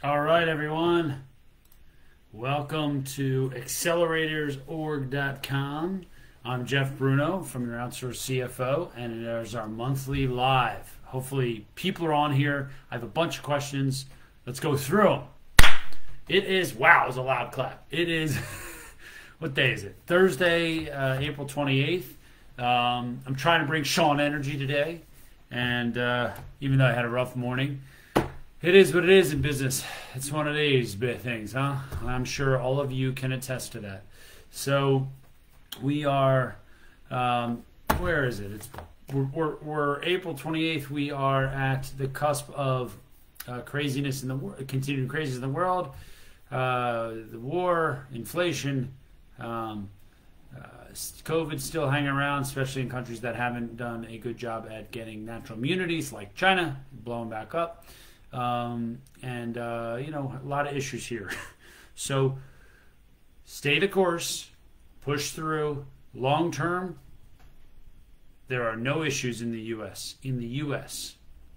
All right, everyone. Welcome to acceleratorsorg.com. I'm Jeff Bruno from your outsourced CFO, and it is our monthly live. Hopefully, people are on here. I have a bunch of questions. Let's go through them. It is, wow, it was a loud clap. It is, what day is it? Thursday, April 28th. I'm trying to bring Sean energy today, and even though I had a rough morning, it is what it is in business. It's one of these big things, huh? I'm sure all of you can attest to that. So we are, where is it? We're April 28th. We are at the cusp of craziness in the world, continued craziness in the world, the war, inflation, COVID still hanging around, especially in countries that haven't done a good job at getting natural immunities, like China, blowing back up. A lot of issues here. So stay the course, push through. Long term, there are no issues in the U.S. In the U.S.,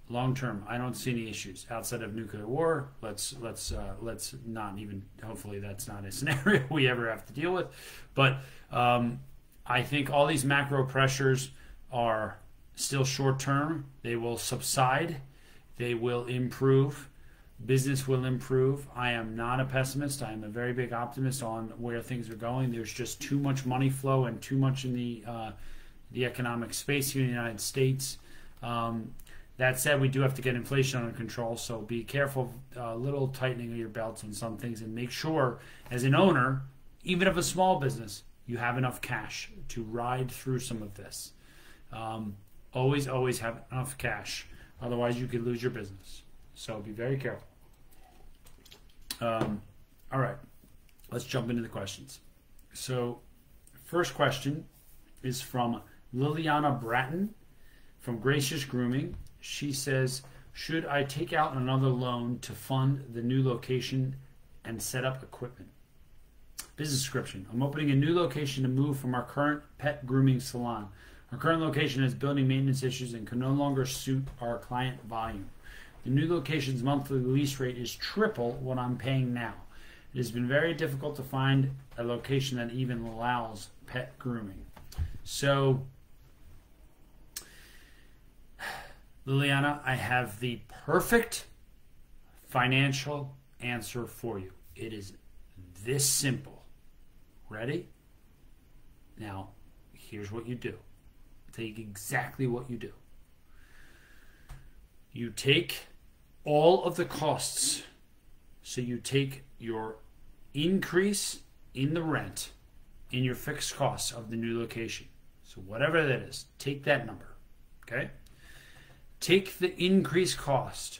long term, I don't see any issues outside of nuclear war. Let's not even. Hopefully, that's not a scenario we ever have to deal with. But I think all these macro pressures are still short term. They will subside. They will improve. Business will improve. I am not a pessimist. I am a very big optimist on where things are going. There's just too much money flow and too much in the economic space here in the United States. That said, we do have to get inflation under control, so be careful, a little tightening of your belts on some things, and make sure, as an owner, even of a small business, you have enough cash to ride through some of this. Always have enough cash. Otherwise, you could lose your business. So be very careful. All right. Let's jump into the questions. So first question is from Liliana Bratton from Gracious Grooming. She says, should I take out another loan to fund the new location and set up equipment? Business description. I'm opening a new location to move from our current pet grooming salon. Our current location has building maintenance issues and can no longer suit our client volume. The new location's monthly lease rate is triple what I'm paying now. It has been very difficult to find a location that even allows pet grooming. So, Liliana, I have the perfect financial answer for you. It is this simple. Ready? Now, here's what you do. Take exactly what you do. You take all of the costs. So you take your increase in the rent in your fixed costs of the new location. So whatever that is, take that number. Okay? Take the increased cost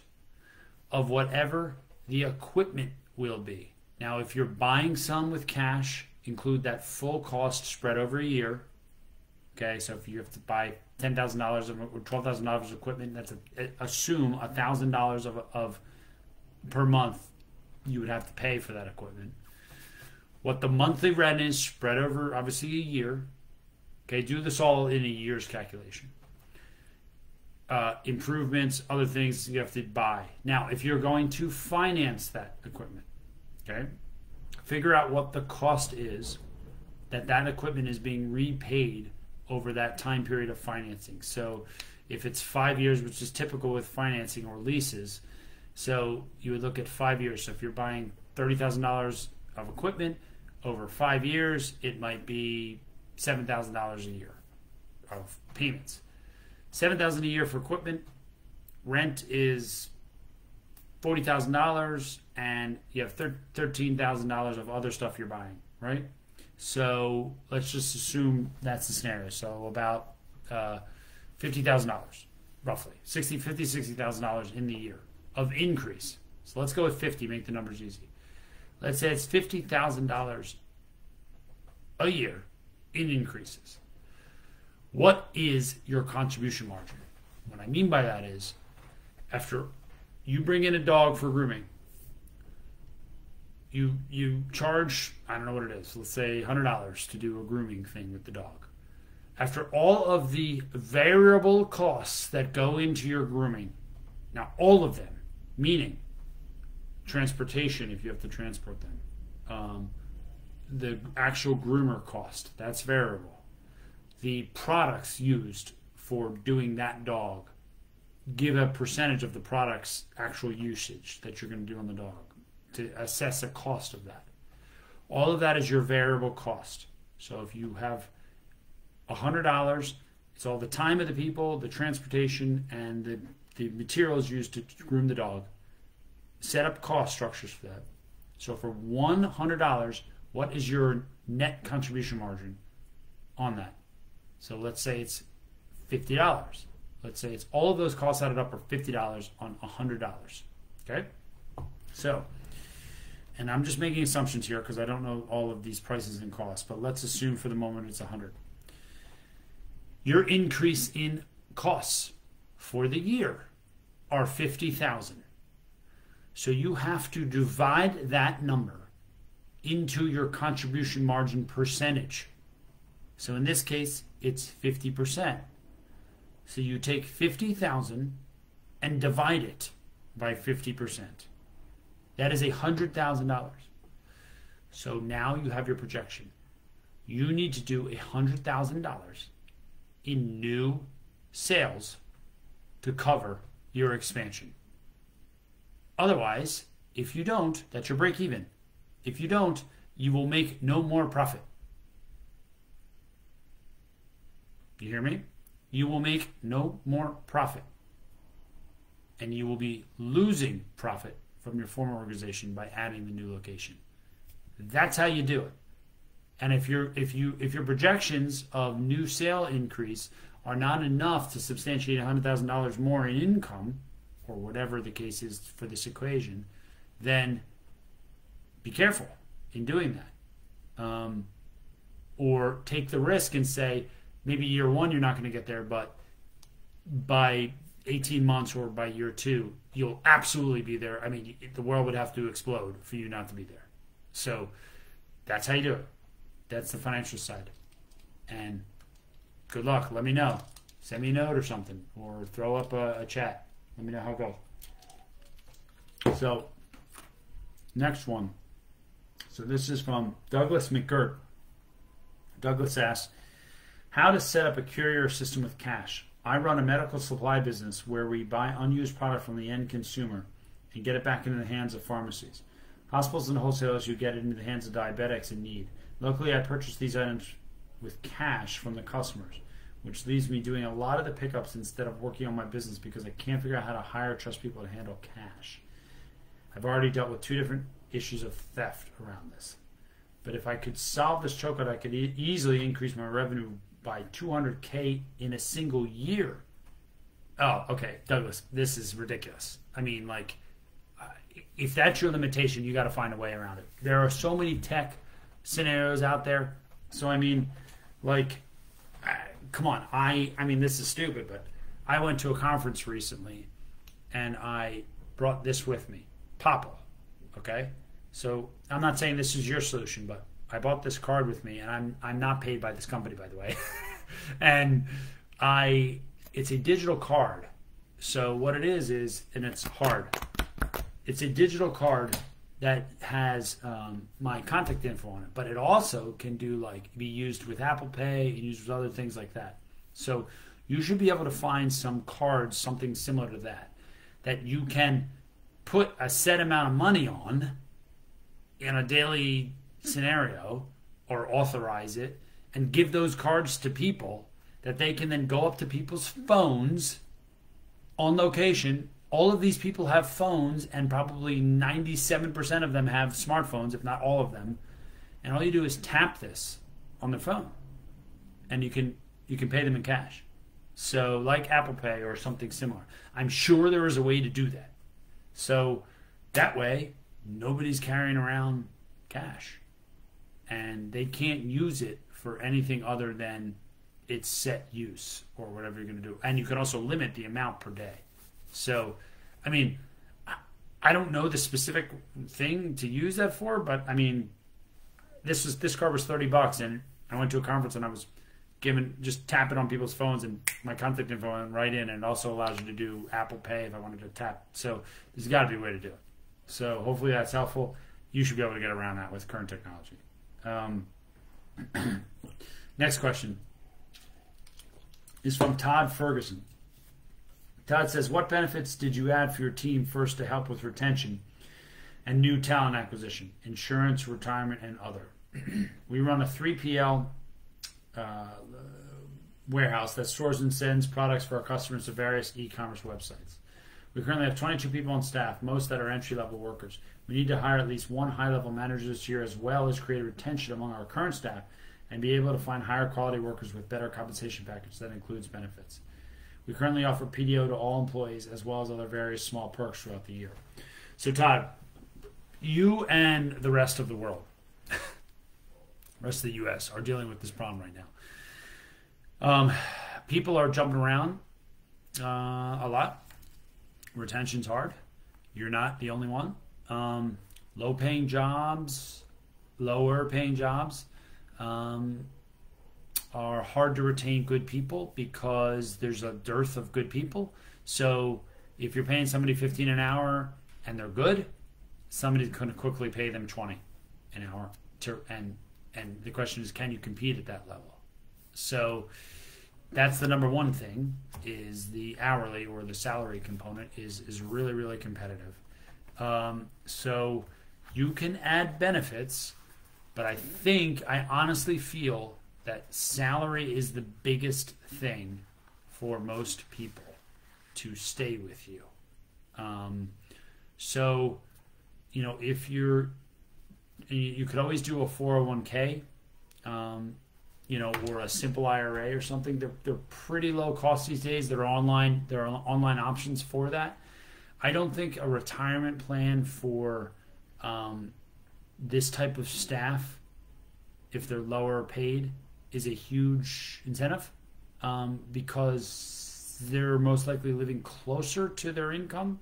of whatever the equipment will be. Now, if you're buying some with cash, include that full cost spread over a year. Okay, so if you have to buy $10,000 or $12,000 of equipment, that's assume $1,000 of per month you would have to pay for that equipment. What the monthly rent is spread over obviously a year. Okay, do this all in a year's calculation. Improvements, other things you have to buy. Now, if you're going to finance that equipment, okay, figure out what the cost is that equipment is being repaid over that time period of financing. So if it's 5 years, which is typical with financing or leases, so you would look at 5 years. So if you're buying $30,000 of equipment over 5 years, it might be $7,000 a year of payments. $7,000 a year for equipment. Rent is $40,000, and you have $13,000 of other stuff you're buying, right? So let's just assume that's the scenario. So about $50,000, roughly. $60,000 in the year of increase. So let's go with 50, make the numbers easy. Let's say it's $50,000 a year in increases. What is your contribution margin? What I mean by that is, after you bring in a dog for grooming, you charge, I don't know what it is, let's say $100 to do a grooming thing with the dog. After all of the variable costs that go into your grooming, now all of them, meaning transportation if you have to transport them. The actual groomer cost, that's variable. The products used for doing that dog, give a percentage of the product's actual usage that you're going to do on the dog to assess the cost of that. All of that is your variable cost. So if you have $100, it's all the time of the people, the transportation, and the materials used to groom the dog. Set up cost structures for that. So for $100, what is your net contribution margin on that? So let's say it's $50. Let's say it's all of those costs added up are $50 on $100. Okay? So, and I'm just making assumptions here because I don't know all of these prices and costs, but let's assume for the moment it's 100. Your increase in costs for the year are $50,000. So you have to divide that number into your contribution margin percentage. So in this case, it's 50%. So you take 50,000 and divide it by 50%. That is $100,000. So now you have your projection. You need to do $100,000 in new sales to cover your expansion. Otherwise, if you don't, that's your break even. If you don't, you will make no more profit. You hear me? You will make no more profit. And you will be losing profit from your former organization by adding the new location. That's how you do it. And if your projections of new sale increase are not enough to substantiate $100,000 more in income, or whatever the case is for this equation, then be careful in doing that. Or take the risk and say, maybe year one you're not going to get there, but by 18 months or by year two, you'll absolutely be there. I mean, the world would have to explode for you not to be there. So that's how you do it. That's the financial side. And good luck. Let me know. Send me a note or something, or throw up a chat. Let me know how it goes. So, next one. So this is from Douglas McGirt. Douglas asks, how to set up a courier system with cash. I run a medical supply business where we buy unused product from the end consumer and get it back into the hands of pharmacies. Hospitals and wholesalers who get it into the hands of diabetics in need. Locally, I purchase these items with cash from the customers, which leaves me doing a lot of the pickups instead of working on my business because I can't figure out how to hire or trust people to handle cash. I've already dealt with 2 different issues of theft around this. But if I could solve this chokeout, I could easily increase my revenue by $200K in a single year. Oh, okay, Douglas, this is ridiculous. I mean, like, if that's your limitation, you got to find a way around it. There are so many tech scenarios out there. So, I mean, like, come on. I mean, this is stupid, but I went to a conference recently, and I brought this with me. Popple, okay? So I'm not saying this is your solution, but I bought this card with me, and I'm not paid by this company, by the way. And it's a digital card. So what it is, and it's hard. It's a digital card that has my contact info on it, but it also can be used with Apple Pay and used with other things like that. So you should be able to find some cards, something similar to that you can put a set amount of money on in a daily scenario, or authorize it and give those cards to people that they can then go up to people's phones on location. All of these people have phones, and probably 97% of them have smartphones, if not all of them. And all you do is tap this on their phone, and you can pay them in cash. So like Apple Pay or something similar. I'm sure there is a way to do that. So that way, nobody's carrying around cash, and they can't use it for anything other than its set use or whatever you're going to do. And you can also limit the amount per day. So, I mean, I don't know the specific thing to use that for, but I mean, this card was $30, and I went to a conference and I was just tap it on people's phones, and my contact info went right in, and it also allows you to do Apple Pay if I wanted to tap. So there's got to be a way to do it. So hopefully that's helpful. You should be able to get around that with current technology. Next question is from Todd Ferguson. Todd says, what benefits did you add for your team first to help with retention and new talent acquisition, insurance, retirement, and other? We run a 3PL warehouse that stores and sends products for our customers to various e-commerce websites. We currently have 22 people on staff, most that are entry-level workers. We need to hire at least one high-level manager this year, as well as create retention among our current staff and be able to find higher quality workers with better compensation package that includes benefits. We currently offer PTO to all employees, as well as other various small perks throughout the year. So Todd, you and the rest of the world, rest of the U.S. are dealing with this problem right now. People are jumping around a lot. Retention's hard. You're not the only one. Lower-paying jobs are hard to retain good people because there's a dearth of good people. So if you're paying somebody $15 an hour and they're good, somebody's going to quickly pay them $20 an hour. And the question is, can you compete at that level? So that's the number one thing, is the hourly or the salary component is really, really competitive. So you can add benefits, but I honestly feel that salary is the biggest thing for most people to stay with you. So, if you could always do a 401k, or a simple IRA or something. They're pretty low cost these days. There are online options for that. I don't think a retirement plan for this type of staff, if they're lower paid, is a huge incentive because they're most likely living closer to their income,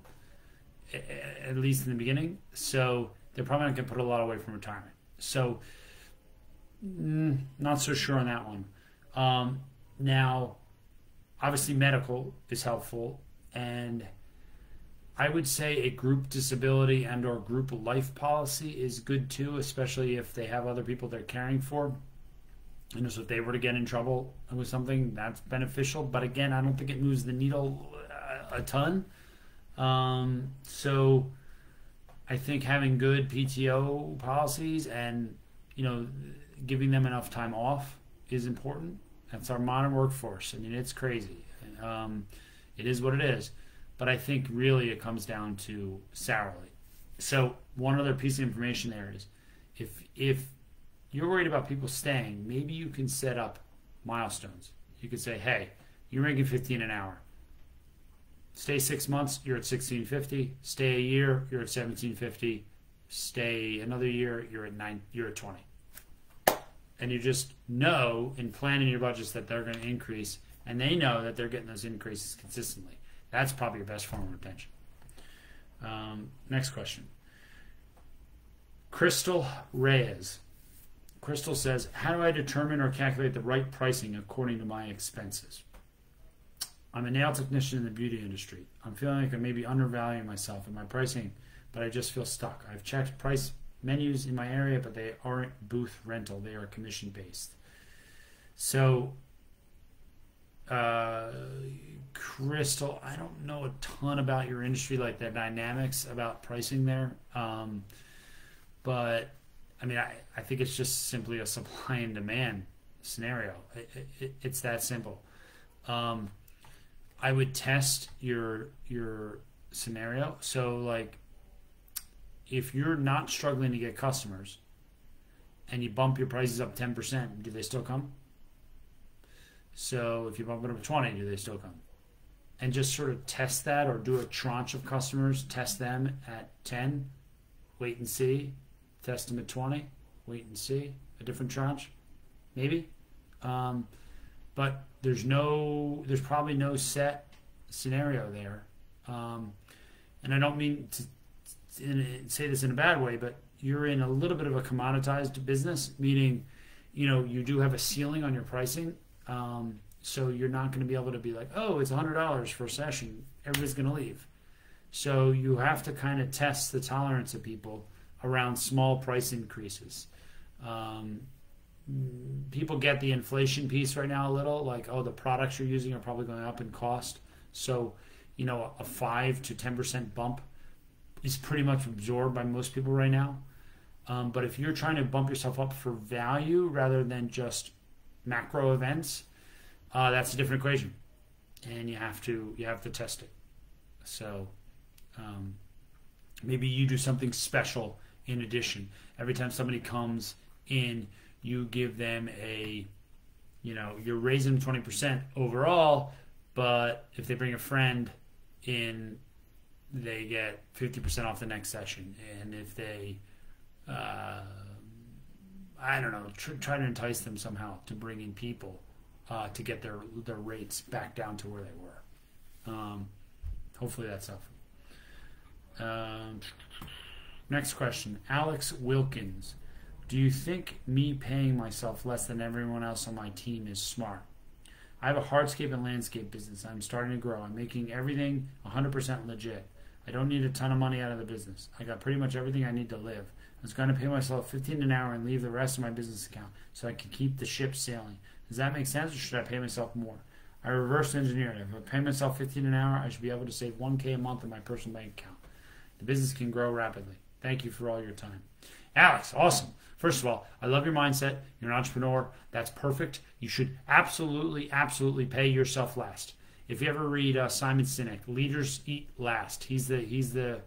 at least in the beginning. So they're probably not going to put a lot away from retirement. So not so sure on that one. Now, obviously medical is helpful, and I would say a group disability and or group life policy is good too, especially if they have other people they're caring for. So if they were to get in trouble with something, that's beneficial. But again, I don't think it moves the needle a ton. So I think having good PTO policies and, giving them enough time off is important. That's our modern workforce. I mean, it's crazy. It is what it is. But I think really it comes down to salary. So one other piece of information there is if you're worried about people staying, maybe you can set up milestones. You could say, hey, you're making $15 an hour. Stay 6 months, you're at $16.50. Stay a year, you're at $17.50. Stay another year, you're at $20. And you just know in planning your budgets that they're going to increase, and they know that they're getting those increases consistently. That's probably your best form of retention. Next question. Crystal Reyes. Crystal says, how do I determine or calculate the right pricing according to my expenses? I'm a nail technician in the beauty industry. I'm feeling like I may be undervaluing myself in my pricing, but I just feel stuck. I've checked price menus in my area, but they aren't booth rental. They are commission-based. So, Crystal, I don't know a ton about your industry, like the dynamics about pricing there. But, I mean, I think it's just simply a supply and demand scenario. It's that simple. I would test your scenario. So, like, if you're not struggling to get customers and you bump your prices up 10%, do they still come? So if you bump it up 20, do they still come? And just sort of test that, or do a tranche of customers, test them at 10, wait and see, test them at 20, wait and see, a different tranche, maybe. But there's probably no set scenario there. And I don't mean to say this in a bad way, but you're in a little bit of a commoditized business, meaning, you do have a ceiling on your pricing. So you're not going to be able to be like, oh, it's $100 for a session. Everybody's going to leave. So you have to kind of test the tolerance of people around small price increases. Um, People get the inflation piece right now a little, like, oh, the products you're using are probably going up in cost. So, a 5 to 10% bump is pretty much absorbed by most people right now. But if you're trying to bump yourself up for value rather than just macro events, that's a different equation, and you have to test it. So maybe you do something special in addition. Every time somebody comes in, you give them you're raising them 20% overall, but if they bring a friend in, they get 50% off the next session. And if they, I don't know, try to entice them somehow to bring in people to get their rates back down to where they were. Hopefully that's helpful. Next question, Alex Wilkins. Do you think me paying myself less than everyone else on my team is smart? I have a hardscape and landscape business. I'm starting to grow. I'm making everything 100% legit. I don't need a ton of money out of the business. I got pretty much everything I need to live. I was going to pay myself $15 an hour and leave the rest of my business account so I can keep the ship sailing. Does that make sense, or should I pay myself more? I reverse engineered it. If I pay myself $15 an hour, I should be able to save $1K a month in my personal bank account. The business can grow rapidly. Thank you for all your time. Alex, awesome. First of all, I love your mindset. You're an entrepreneur. That's perfect. You should absolutely, absolutely pay yourself last. If you ever read Simon Sinek, Leaders Eat Last. He's the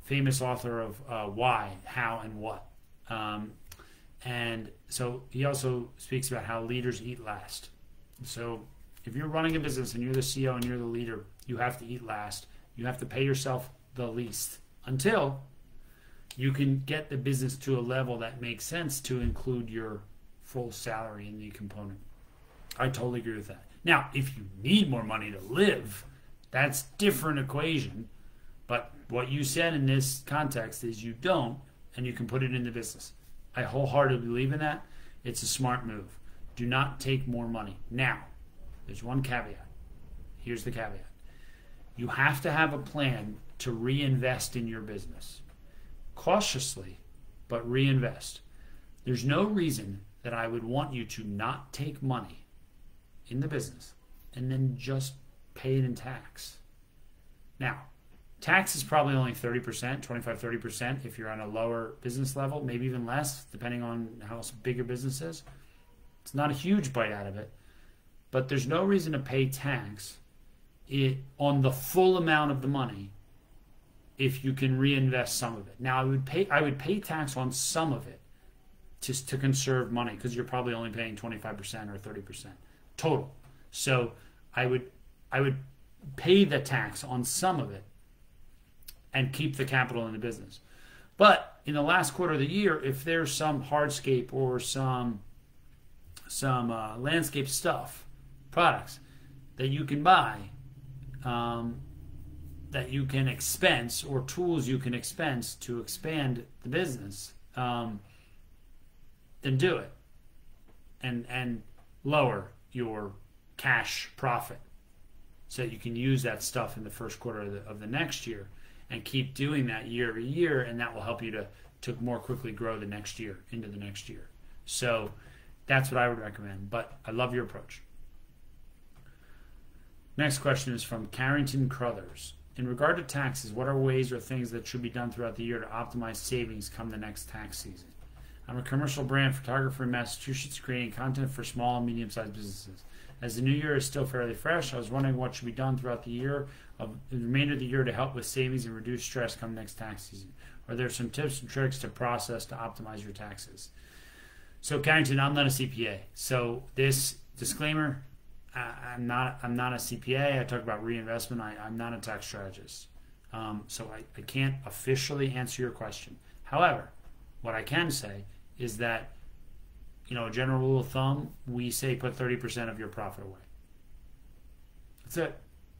famous author of Why, How, and What. And so he also speaks about how leaders eat last. So if you're running a business and you're the CEO and you're the leader, you have to eat last. You have to pay yourself the least until you can get the business to a level that makes sense to include your full salary in the component. I totally agree with that. Now, if you need more money to live, that's a different equation. But what you said in this context is you don't, and you can put it in the business. I wholeheartedly believe in that. It's a smart move. Do not take more money. Now, there's one caveat. Here's the caveat. You have to have a plan to reinvest in your business. Cautiously, but reinvest. There's no reason that I would want you to not take money in the business and then just pay it in tax. Now, tax is probably only 30%, 25-30% if you're on a lower business level, maybe even less, depending on how big your business is. It's not a huge bite out of it, but there's no reason to pay tax on the full amount of the money if you can reinvest some of it. Now, I would pay tax on some of it just to conserve money, because you're probably only paying 25% or 30% total. So I would pay the tax on some of it and keep the capital in the business. But in the last quarter of the year, if there's some hardscape or some landscape stuff, products that you can buy, that you can expense, or tools you can expense to expand the business, then do it and lower your cash profit so that you can use that stuff in the first quarter of the next year, and keep doing that year over year, and that will help you to more quickly grow the next year into the next year. So that's what I would recommend, but I love your approach. Next question is from Carrington Crothers. In regard to taxes, what are ways or things that should be done throughout the year to optimize savings come the next tax season? I'm a commercial brand photographer in Massachusetts creating content for small and medium-sized businesses. As the new year is still fairly fresh, I was wondering what should be done throughout the remainder of the year to help with savings and reduce stress come next tax season. Are there some tips and tricks to process to optimize your taxes? So Carrington, I'm not a CPA. So this disclaimer, I'm not a CPA. I talk about reinvestment. I'm not a tax strategist. So I can't officially answer your question. However, what I can say is that, a general rule of thumb, we say put 30% of your profit away. That's it.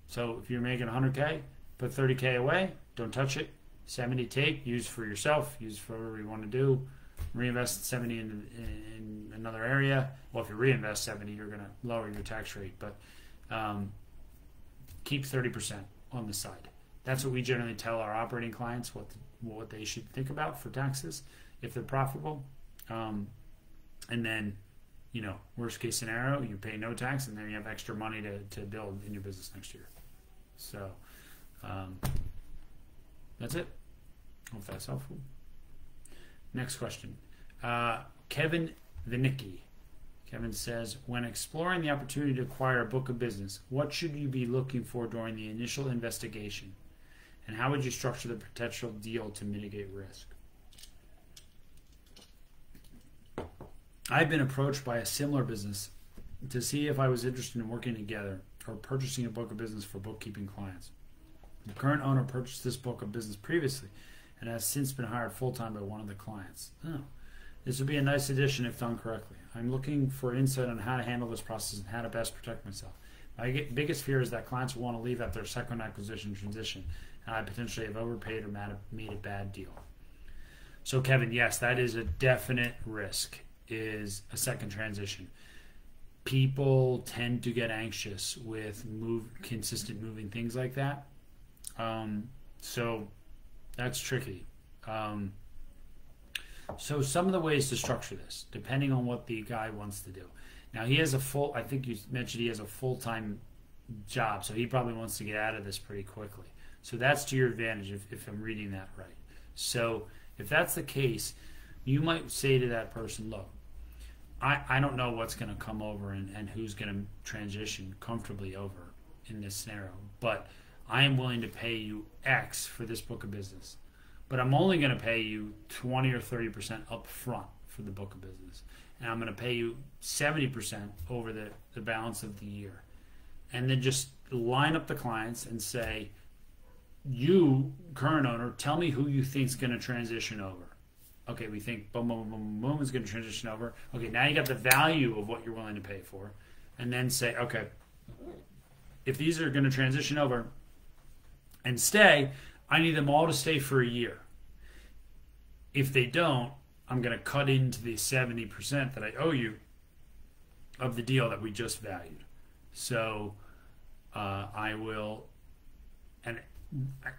So if you're making 100K, put 30K away. Don't touch it. 70 take, use for yourself, use for whatever you want to do. Reinvest 70 in another area. Well, if you reinvest 70, you're going to lower your tax rate, but keep 30% on the side. That's what we generally tell our operating clients what they should think about for taxes if they're profitable. And then, worst case scenario, you pay no tax, and then you have extra money to build in your business next year. So that's it. Hope that's helpful. Next question. Kevin Vinicki. Kevin says, when exploring the opportunity to acquire a book of business, what should you be looking for during the initial investigation? And how would you structure the potential deal to mitigate risk? I've been approached by a similar business to see if I was interested in working together or purchasing a book of business for bookkeeping clients. The current owner purchased this book of business previously and has since been hired full-time by one of the clients. Oh, this would be a nice addition if done correctly. I'm looking for insight on how to handle this process and how to best protect myself. My biggest fear is that clients will want to leave at their second acquisition transition, and I potentially have overpaid or made a bad deal. So, Kevin, yes, that is a definite risk, is a second transition. People tend to get anxious with consistent moving things like that. So that's tricky. So some of the ways to structure this, depending on what the guy wants to do. Now he has I think you mentioned he has a full-time job, so he probably wants to get out of this pretty quickly. So that's to your advantage if I'm reading that right. So if that's the case, you might say to that person, look, I don't know what's going to come over and who's going to transition comfortably over in this scenario, but I am willing to pay you X for this book of business. But I'm only going to pay you 20 or 30% up front for the book of business. And I'm going to pay you 70% over the balance of the year. And then just line up the clients and say, you, current owner, tell me who you think is going to transition over. Okay, we think boom, boom, boom, boom is going to transition over. Okay, now you got the value of what you're willing to pay for. And then say, okay, if these are going to transition over and stay, I need them all to stay for a year. If they don't, I'm going to cut into the 70% that I owe you of the deal that we just valued. So I will, and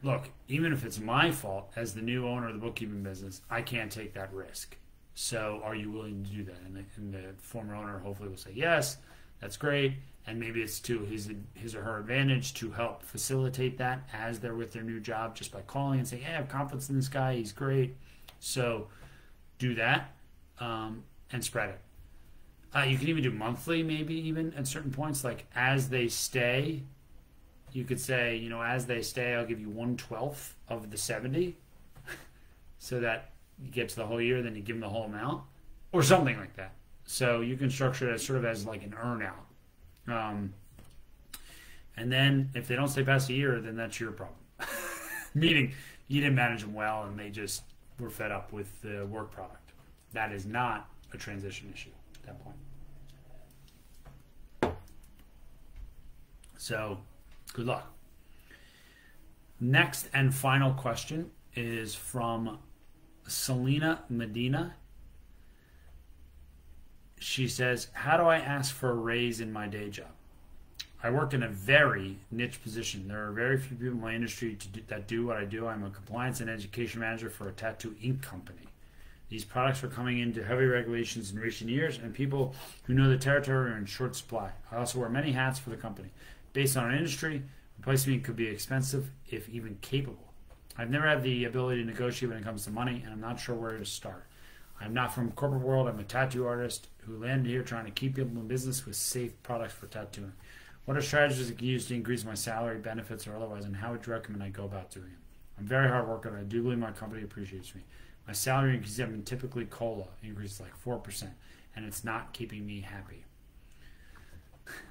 look, even if it's my fault as the new owner of the bookkeeping business, I can't take that risk. So are you willing to do that? And the former owner hopefully will say, yes, that's great. And maybe it's to his or her advantage to help facilitate that as they're with their new job, just by calling and saying, hey, I have confidence in this guy, he's great. So do that and spread it. You can even do monthly, maybe even at certain points, like as they stay, you could say, as they stay, I'll give you 1/12 of the 70 so that you get to the whole year, then you give them the whole amount or something like that. So you can structure it as sort of as like an earn out. And then if they don't stay past a year, then that's your problem. Meaning you didn't manage them well and they just were fed up with the work product. That is not a transition issue at that point. So good luck. Next and final question is from Selena Medina. She says, how do I ask for a raise in my day job? I work in a very niche position. There are very few people in my industry that do what I do. I'm a compliance and education manager for a tattoo ink company. These products are coming into heavy regulations in recent years, and people who know the territory are in short supply. I also wear many hats for the company. Based on our industry, replacing me could be expensive, if even capable. I've never had the ability to negotiate when it comes to money, and I'm not sure where to start. I'm not from the corporate world. I'm a tattoo artist who landed here trying to keep people in business with safe products for tattooing. What are strategies I can use to increase my salary, benefits, or otherwise, and how would you recommend I go about doing it? I'm very hard worker, and I do believe my company appreciates me. My salary increases have been typically COLA, increases like 4%, and it's not keeping me happy.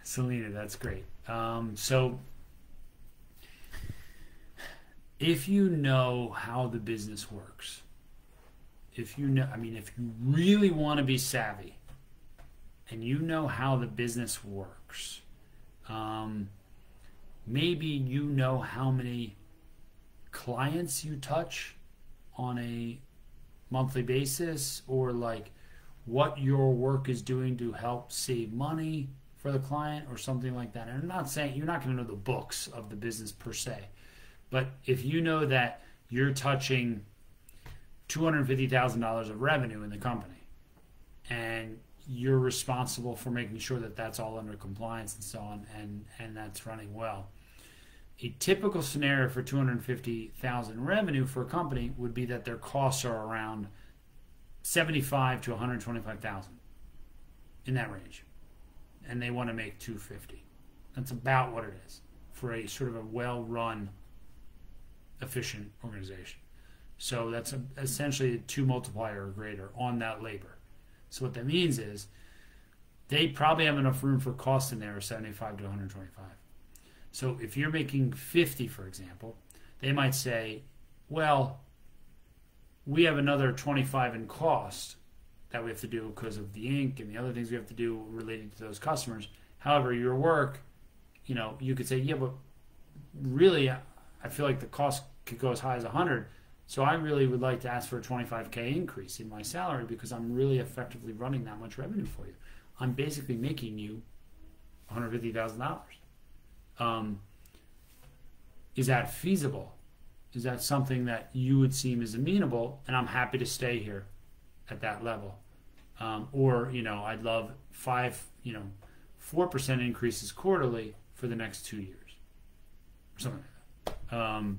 Selena, that's great. So if you know how the business works, if you really want to be savvy and you know how the business works, maybe you know how many clients you touch on a monthly basis, or like what your work is doing to help save money for the client or something like that. And I'm not saying you're not going to know the books of the business per se, But if you know that you're touching $250,000 of revenue in the company, and you're responsible for making sure that that's all under compliance and so on, and that's running well. A typical scenario for 250,000 revenue for a company would be that their costs are around 75 to 125,000, in that range, and they want to make 250. That's about what it is for a sort of a well-run, efficient organization. So that's essentially a 2 multiplier or greater on that labor. So what that means is they probably have enough room for cost in there of 75 to 125. So if you're making 50, for example, they might say, well, we have another 25 in cost that we have to do because of the ink and the other things we have to do relating to those customers. However, your work, you could say, yeah, but really, I feel like the cost could go as high as 100. So I really would like to ask for a 25K increase in my salary because I'm really effectively running that much revenue for you. I'm basically making you $150,000. Is that feasible? Is that something that you would seem as amenable? And I'm happy to stay here at that level. Or I'd love 4% increases quarterly for the next 2 years, or something like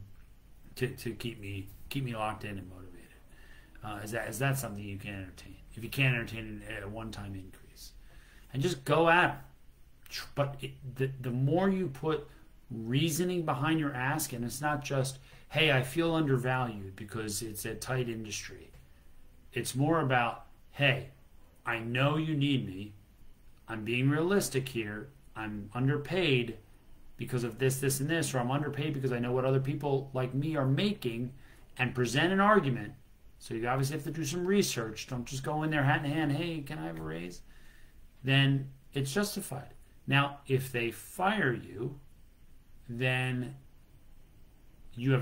that, to keep me locked in and motivated. Is that something you can entertain? If you can't entertain a one-time increase, and just go at it. But the more you put reasoning behind your ask, and it's not just, hey, I feel undervalued because it's a tight industry. It's more about, hey, I know you need me. I'm being realistic here. I'm underpaid because of this, this, and this, or I'm underpaid because I know what other people like me are making, and present an argument. So you obviously have to do some research. Don't just go in there hat in hand, hey, can I have a raise? Then it's justified. Now, if they fire you, then you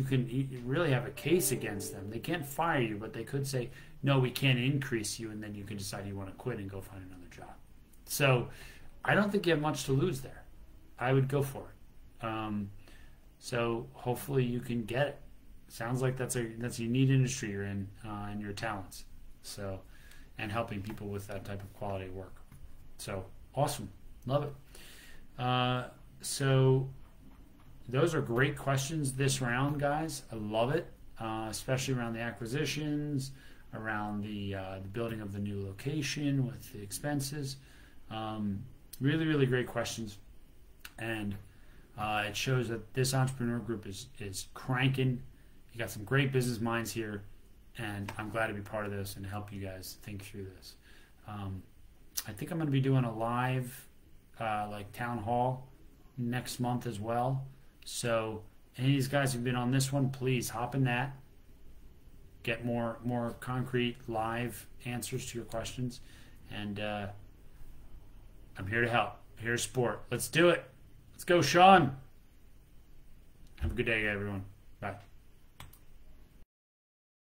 can really have a case against them. They can't fire you, but they could say, no, we can't increase you, and then you can decide you want to quit and go find another job. So I don't think you have much to lose there. I would go for it. So hopefully you can get it. Sounds like that's a neat industry you're in, and your talents. So, and helping people with that type of quality work. So awesome. Love it. So those are great questions this round, guys. I love it, especially around the acquisitions, around the building of the new location with the expenses. Really, really great questions. And it shows that this entrepreneur group is cranking. You got some great business minds here, and I'm glad to be part of this and help you guys think through this. I think I'm going to be doing a live town hall next month as well. So any of these guys who've been on this one, please hop in that. Get more concrete live answers to your questions. And I'm here to help. Here to support. Let's do it. Let's go, Sean. Have a good day, everyone. Bye.